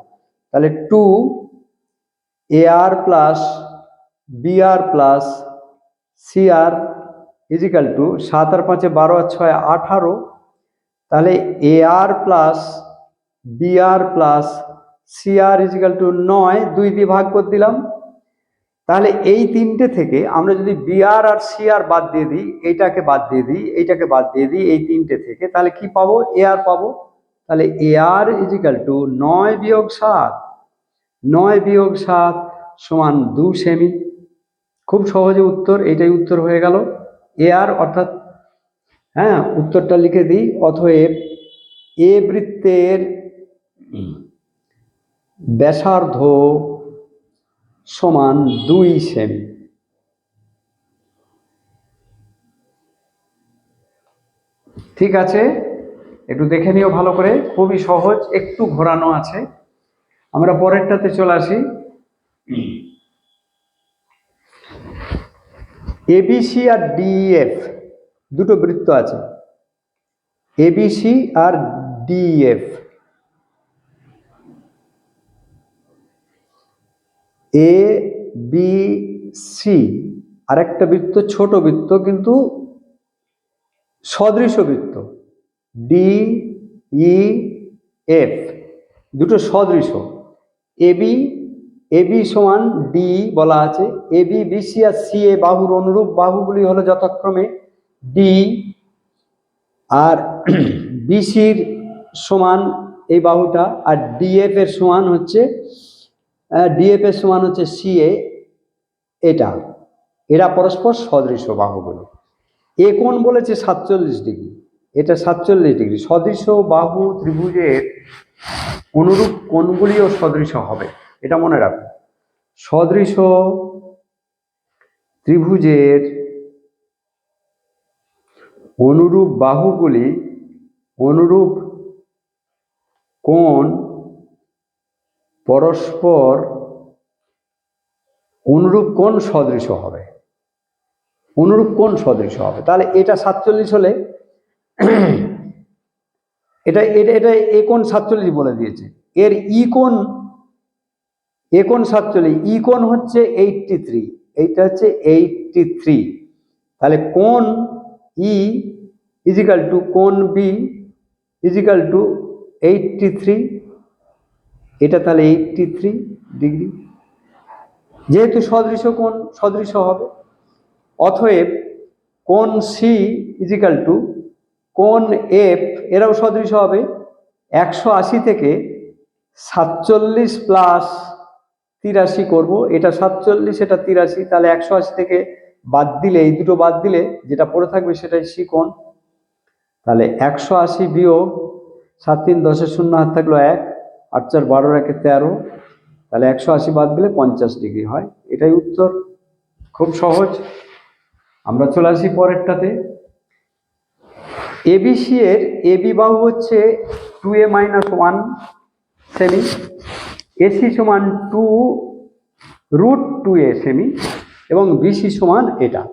তাহলে 2 এ আর প্লাস বি আর প্লাস সি আর ইজিক্যাল টু 7 আর 5 12 আর 6 18, তাহলে এ আর প্লাস বি আর প্লাস সি আর ইজিক্যাল টু 9, 2 দিয়ে ভাগ করে দিলাম। তাহলে এই তিনটে থেকে আমরা যদি বি আর সি আর বাদ দিয়ে দিই, এইটাকে বাদ দিয়ে দিই, এইটাকে বাদ দিয়ে দিই, এই তিনটে থেকে, তাহলে কি পাবো? এ আর পাবো। তাহলে এ আর ইজিক্যাল টু 9 বিয়োগ 7, 9 বিয়োগ 7 সমান 2 সেমি। খুব সহজে উত্তর, এইটাই উত্তর হয়ে গেল এ আর, অর্থাৎ হ্যাঁ উত্তরটা লিখে দিই। অতএব এ বৃত্তের ব্যাসার্ধ সমান 2 সেমি। ঠিক আছে, একটু দেখে নিও ভালো করে, খুবই সহজ, একটু ঘোরানো আছে। আমরা পরেরটাতে চলে আসি। এবিসি আর ডিএফ দুটো বৃত্ত আছে, ABC R DF. A B C আর একটা বৃত্ত, ছোট বৃত্ত কিন্তু সদৃশ বৃত্ত, ডি ই এফ, দুটো সদৃশ। এবি, এবি সমান ডি বলা আছে, এবি বিসি আর সি এ বাহুর অনুরূপ বাহুগুলি হলো যথাক্রমে ডি আর বিসির সমান এই বাহুটা, আর ডিএফ এর সমান হচ্ছে সি এ, এটা, এরা পরস্পর সদৃশ বাহুগুলি। এ কোণ বলেছে 47 ডিগ্রি, এটা 47 ডিগ্রি। সদৃশ বাহু ত্রিভুজের অনুরূপ কোণগুলিও সদৃশ হবে, এটা মনে রাখো। সদৃশ ত্রিভুজের অনুরূপ বাহুগুলি, অনুরূপ কোণ পরস্পর অনুরূপ কোণ সদৃশ হবে, অনুরূপ কোণ সদৃশ হবে। তাহলে এটা 47 হলে এটা এটা এটা এ কোণ 47 বলে দিয়েছে। এর ই কোণ, এ কোণ 47, ই কোণ হচ্ছে 83, এইটা হচ্ছে 83। তাহলে কোণ ই ইজিক্যাল টু কোণ বি ইজিক্যাল টু 83, এটা তাহলে 83 ডিগ্রি। যেহেতু সদৃশ কোণ, সদৃশ হবে। অতএব কোণ সি ইজিক্যাল টু কোণ এফ, এরাও সদৃশ হবে। 180 থেকে 47 প্লাস 83 করব, এটা 47, এটা 83, তাহলে 180 থেকে বাদ দিলে, এই দুটো বাদ দিলে যেটা পড়ে থাকবে সেটাই সি কোণ। তাহলে 180 বিয়োগ 7 3 10 শূন্য হাত থাকলো 1, 8 4 12 1 13, তাহলে 180 বাদ দিলে 50 ডিগ্রি হয়, এটাই উত্তর। খুব সহজ। আমরা চলে আসি পরেরটাতে। এবিসি এর এবি বাহু হচ্ছে 2a - 1 সেমি, এসি সমান 2√2a সেমি এবং বিসি সমান এটা।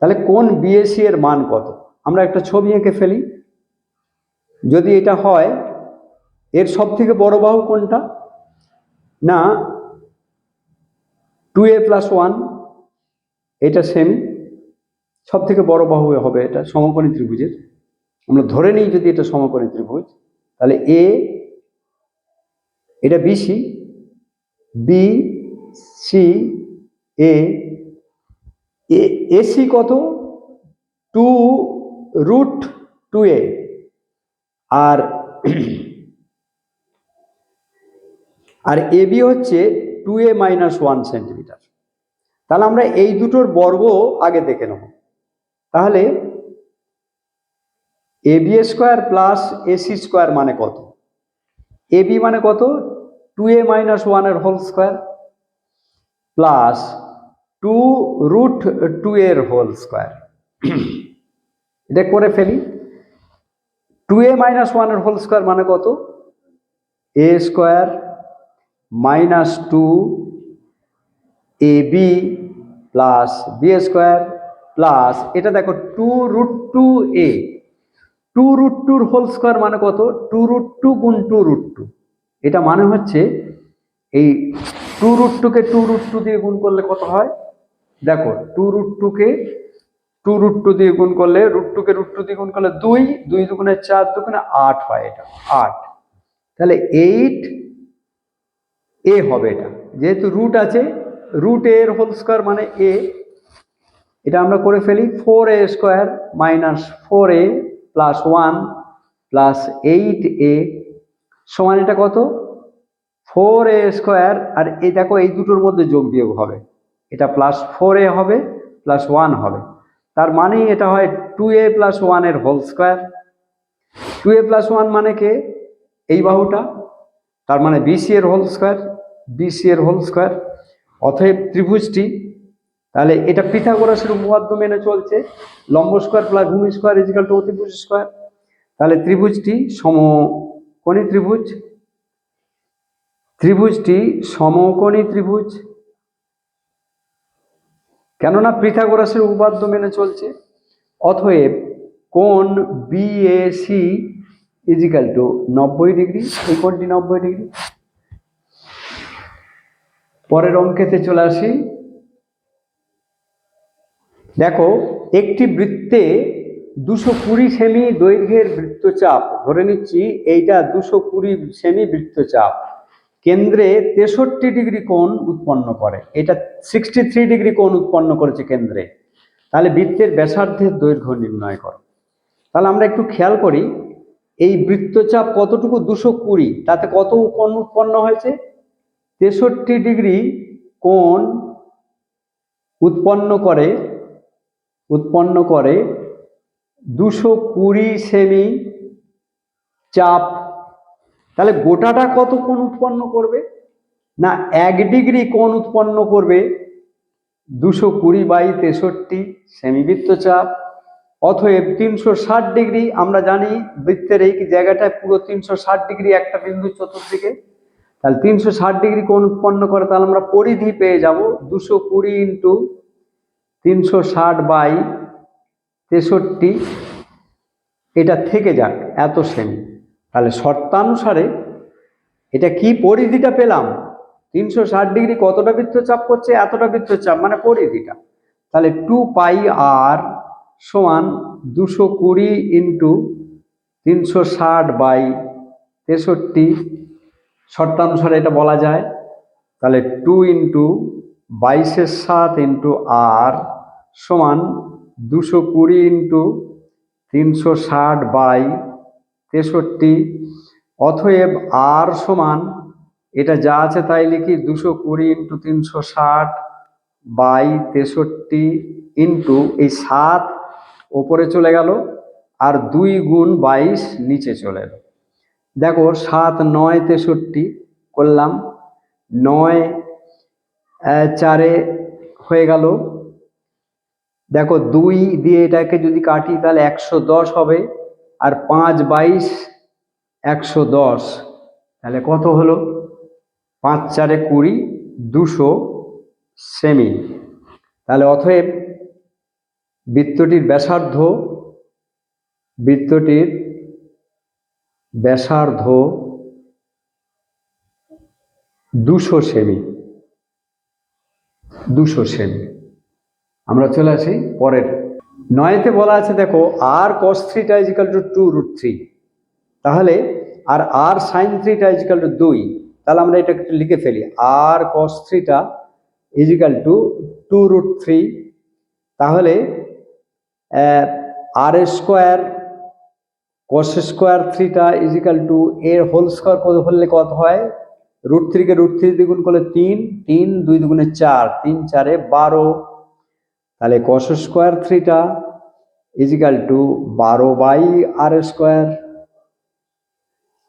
তাহলে কোণ বিএসি এর মান কত? আমরা একটা ছবি এঁকে ফেলি। যদি এটা হয়, এর সব থেকে বড় বাহু কোনটা? না 2a + 1, এটা সেমি, সব থেকে বড় বাহু হবে এটা সমকোণী ত্রিভুজের। আমরা ধরে নিই যদি এটা সমকোণী ত্রিভুজ, তাহলে এ, এটা বিসি, বি সি এ, এসি কত? 2√2a, আর আর এবি হচ্ছে 2a - 1 সেন্টিমিটার। তাহলে আমরা এই দুটোর বর্গ আগে দেখে নেব। তাহলে AB square plus AC square মানে কত? এবি মানে কত? 2a - 1 এর হোল স্কোয়ার প্লাস 2√2a এর হোল স্কোয়ার। এটা করে ফেলি। 2a - 1 এর হোল স্কোয়ার মানে কত? a square minus 2ab plus b square plus, এটা দেখো 2√2a, 2√2 হোল স্কোয়ার মানে কত? 2√2 গুণ 2√2, এটা মানে হচ্ছে এই 2√2 কে 2√2 দিয়ে গুণ করলে কত হয়? দেখো 2√2 কে 2√2 দিয়ে গুণ করলে √2 কে √2 দিয়ে গুণ করলে 2, 2 দুগুণে 4, দুগুণে 8 হয়, এটা 8। তাহলে 8a হবে। এটা যেহেতু রুট আছে, √a এর হোল স্কয়ার মানে a, এটা আমরা করে ফেলি 4a² - 4a + 1 + 8a সমান এটা কত, 4a² আর এই দেখো এই দুটোর মধ্যে যোগ বিয়োগ হবে, এটা +4a হবে +1 হবে, তার মানে এটা হয় 2a + 1 এর হোল স্কয়ার। 2a + 1 মানে কে, এই বাহুটা, তার মানে BC এর হোল স্কয়ার, BC এর হোল স্কয়ার। অতএব ত্রিভুজটি, তাহলে এটা পিথাগোরাসের উপপাদ্য মেনে চলছে, লম্ব স্কয়ার + ভূমি স্কয়ার = অতিভুজ স্কয়ার। তাহলে ত্রিভুজটি সমকোণী ত্রিভুজ, ত্রিভুজটি সমকোণী ত্রিভুজ, কেননা পিথাগোরাসের উপপাদ্য মেনে চলছে। অতএব কোণ BAC = 90 ডিগ্রি, এই কোণটি 90 ডিগ্রি। পরের অঙ্কেতে চলে আসি। দেখো একটি বৃত্তে 220 সেমি দৈর্ঘ্যের বৃত্তচাপ, ধরে নিচ্ছি এইটা 220 সেমি বৃত্তচাপ, কেন্দ্রে 63 ডিগ্রি কোণ উৎপন্ন করে, এটা 63 ডিগ্রি কোণ উৎপন্ন করেছে কেন্দ্রে। তাহলে বৃত্তের ব্যাসার্ধের দৈর্ঘ্য নির্ণয় করো। তাহলে আমরা একটু খেয়াল করি, এই বৃত্তচাপ কতটুকু, 220, তাতে কত কোণ উৎপন্ন হয়েছে, 63 ডিগ্রি কোণ উৎপন্ন করে 220 সেমি চাপ। তাহলে গোটাটা কত কোণ উৎপন্ন করবে, না 1 ডিগ্রি কোণ উৎপন্ন করবে 220/63 সেমি বৃত্তচাপ। অতএব 360 ডিগ্রি, আমরা জানি বৃত্তের এই জায়গাটায় পুরো 360 ডিগ্রি একটা বিন্দু চতুর্দিকে, তাহলে 360 ডিগ্রি কোণ উৎপন্ন করে, তাহলে আমরা পরিধি পেয়ে যাব 220 × 360/63, এটা থেকে যাক এত সেমি। তাহলে শর্তানুসারে এটা কি পরিধিটা পেলাম, 360 ডিগ্রি কতটা বৃত্তচাপ করছে, এতটা বৃত্তচাপ মানে পরিধিটা। তাহলে 2πr = 220 × 360/63, শর্তানুসারে এটা বলা যায়। তাহলে 2 × 22/7 r = 220 × 360/63। অতএব r সমান, এটা যা আছে তাই লিখি, 220 × 360/63 ইন্টু এই 7 ওপরে চলে গেল আর 2 × 22 নিচে চলে এলো। দেখো 7 × 9 = 63 করলাম, 9 4 হয়ে গেল। দেখো 2 দিয়ে এটাকে যদি কাটি তাহলে 110 হবে, আর 5 × 22 110, তাহলে কত হলো, 5 × 4 = 20, 200 সেমি। তাহলে অতএব বৃত্তটির ব্যাসার্ধ 200 সেমি, 200 সেমি। আমরা চলে আসি পরের 9তে বলা আছে, দেখো r cos θ = 2√3, তাহলে আর r sin θ = 2, তাহলে আমরা এটা একটু লিখে ফেলি, r cos θ = 2√3, তাহলে r² cos² θ = এর হোল স্কয়ার হলে কত হয়, √3 কে √3 দিয়ে গুণ করলে 3, 3 2 দুগুণে 4, 3 4 12, তাহলে cos² θ = 12/r²।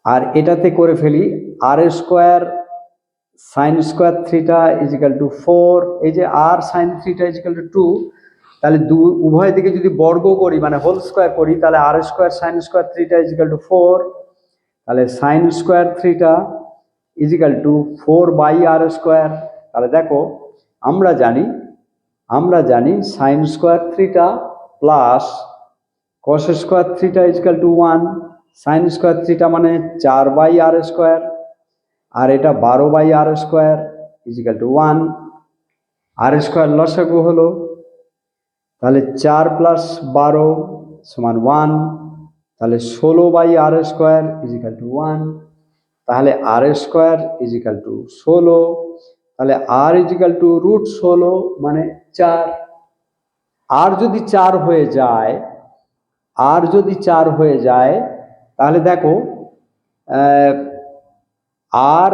আর এটাতে করে ফেলি r² sin² θ = 4, এই যে r sin θ = 2, তাহলে উভয় দিকে যদি বর্গ করি মানে হোল স্কয়ার করি, তাহলে r² sin² θ = 4, তাহলে sin² θ = 4/r²। তাহলে দেখো আমরা জানি sin² θ প্লাস cos² θ = 1, sin² θ মানে 4/r², আর এটা 12/r² = 1, r² লসাগু হলো তাহলে 4+12 সমান 1, তাহলে 16/r² ইজিক্যাল টু 1, তাহলে r² ইজিক্যাল টু 16, তাহলে r ইজিক্যাল টু √16 মানে 4। আর যদি 4 হয়ে যায়, তাহলে দেখো আর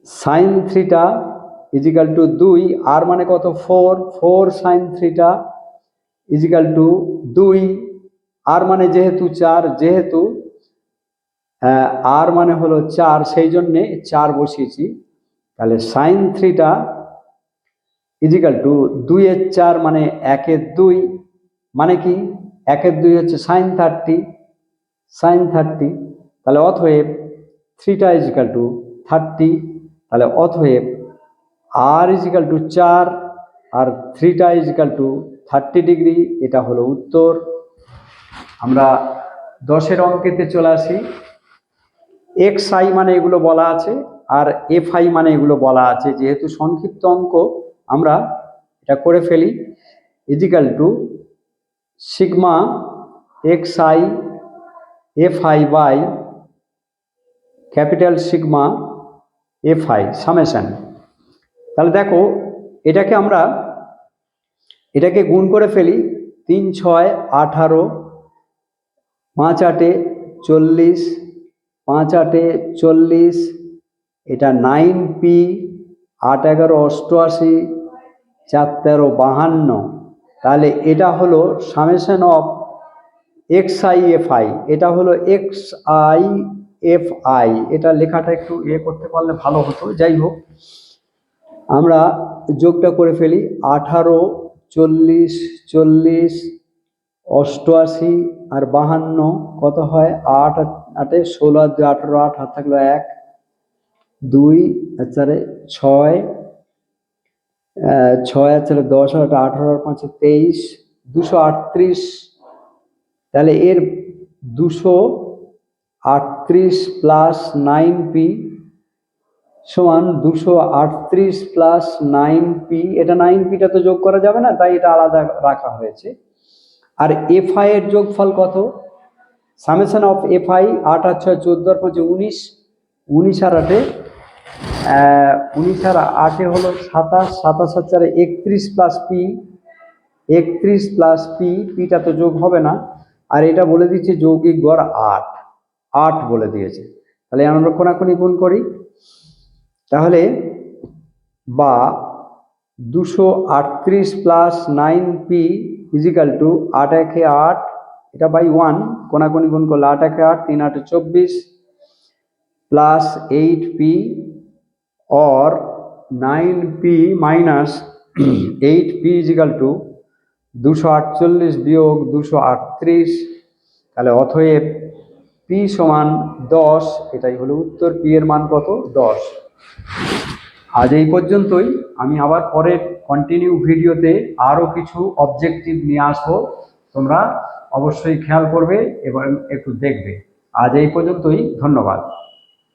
সাইন থ্রিটা ইজিক্যাল টু 2, আর মানে কত 4 সাইন থ্রিটা ইজিক্যাল টু 2, আর মানে যেহেতু 4, যেহেতু আর মানে হলো 4 সেই জন্যে 4 বসিয়েছি। তাহলে সাইন থ্রিটা ইজিক্যাল টু 2/4 মানে 1/2, মানে কি 1/2 হচ্ছে সাইন 30, তাহলে অতএব থ্রিটা ইজিক্যাল টু 30, তাহলে অতএব আর ইজিক্যাল টু 4 আর থ্রিটা ইজিক্যাল টু 30 ডিগ্রি। এটা হলো উত্তর। আমরা 10-এর অঙ্কেতে চলে আসি। xi মানে এগুলো বলা আছে আর fi মানে এগুলো বলা আছে, যেহেতু সংক্ষিপ্ত অঙ্ক আমরা এটা করে ফেলি। Equal to sigma xi fi by capital sigma fi summation. তাহলে দেখো এটাকে গুণ করে ফেলি। 3 6 18, 5 8 40, 5 8 40, এটা 9p, 8 11 88, 4 13 52। তাহলে এটা হলো সামেশন অফ xi fi, এটা হলো xi fi। এটা লেখাটা একটু করতে পারলে ভালো হতো। যাই হোক, আমরা যোগটা করে ফেলি। 18 40 40 88 আর 52 কত হয় 8 8 16 2 18, 8 হাত থাকলো 1 2 4 6 6 4 10 8 18 5 23 238। তাহলে এর 238 প্লাস 9p সমান 238 প্লাস 9p। এটা 9pটা তো যোগ করা যাবে না, তাই এটা আলাদা রাখা হয়েছে। আর fi এর যোগফল কত? সামেশন অফ fi 8 আর 6 14 আর 5 19, 19 আর 8 19 আর 8 হলো 27, 27 আর 4 31 প্লাস p, 31 প্লাস পিটা তো যোগ হবে না। আর এটা বলে দিচ্ছে যৌগিক গড় 8 বলে দিয়েছে। তাহলে আমরা কোনাকুনি গুণ করি। তাহলে বা 238 প্লাস 9p ইজিক্যাল টু 8 1 8, এটা বাই 1, কোনাকুনি গুণ করলে 8 1 8 3 8 24 প্লাস 8p और 9p minus 8p is equal two 248 বিয়োগ 238। তাহলে অতএব p সমান 10। এটাই হলো উত্তর। p এর মান কত? 10। আজ এই পর্যন্তই। আমি আবার পরের কন্টিনিউ ভিডিওতে আরও কিছু অবজেক্টিভ নিয়ে আসবো, তোমরা অবশ্যই খেয়াল করবে এবং একটু দেখবে। আজ এই পর্যন্তই, ধন্যবাদ।